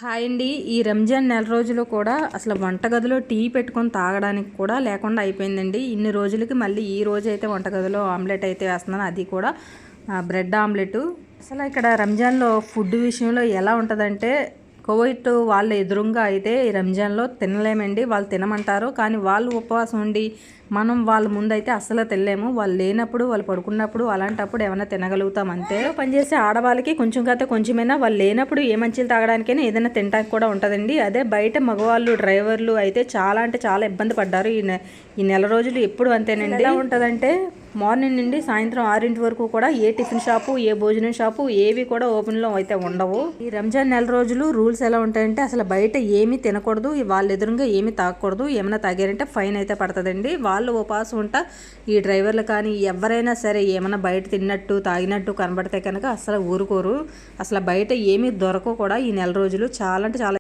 Hi అండి. ఈ రంజాన్ నెల రోజులు కూడా అసలు వంటగదిలో టీ పెట్టుకొని తాగడానికి కూడా లేకుండా అయిపోయిందండి. ఇన్ని రోజులకి మళ్ళీ ఈ రోజు అయితే వంటగదిలో ఆమ్లెట్ అయితే వేస్తున్నాను, అది కూడా బ్రెడ్ ఆమ్లెట్. అసలు ఇక్కడ రంజాన్లో ఫుడ్ విషయంలో ఎలా ఉంటుందంటే, కువైట్ వాళ్ళ ఎదురుగా అయితే ఈ రంజాన్లో తినలేమండి. వాళ్ళు తినమంటారు, కానీ వాళ్ళు ఉపవాసం ఉండి మనం వాళ్ళ ముందైతే అస్సలు తినలేము. వాళ్ళు లేనప్పుడు, వాళ్ళు పడుకున్నప్పుడు, అలాంటప్పుడు ఏమైనా తినగలుగుతాం అంతే. పనిచేసే ఆడవాళ్ళకి కొంచెం కాతే కొంచెమైనా, వాళ్ళు లేనప్పుడు ఏ మంచిలు తాగడానికైనా ఏదైనా తినడానికి కూడా ఉంటుందండి. అదే బయట మగవాళ్ళు డ్రైవర్లు అయితే చాలా అంటే చాలా ఇబ్బంది పడ్డారు ఈ నెల రోజులు. ఎప్పుడు అంతేనండి. ఎలా ఉంటుందంటే, మార్నింగ్ నుండి సాయంత్రం 6 వరకు కూడా ఏ టిఫిన్ షాపు, ఏ భోజనం షాపు ఏవి కూడా ఓపెన్లో అయితే ఉండవు. ఈ రంజాన్ నెల రోజులు రూల్స్ ఎలా ఉంటాయంటే, అసలు బయట ఏమీ తినకూడదు, వాళ్ళ ఎదురుగా ఏమీ తాగకూడదు. ఏమైనా తాగారంటే ఫైన్ అయితే పడుతుందండి. వాళ్ళు ఉపవాసం ఉంటా ఈ డ్రైవర్లు కానీ ఎవరైనా సరే ఏమైనా బయట తిన్నట్టు తాగినట్టు కనబడితే కనుక అసలు ఊరుకోరు. అసలు బయట ఏమీ దొరకవు కూడా ఈ నెల రోజులు. చాలా అంటే చాలా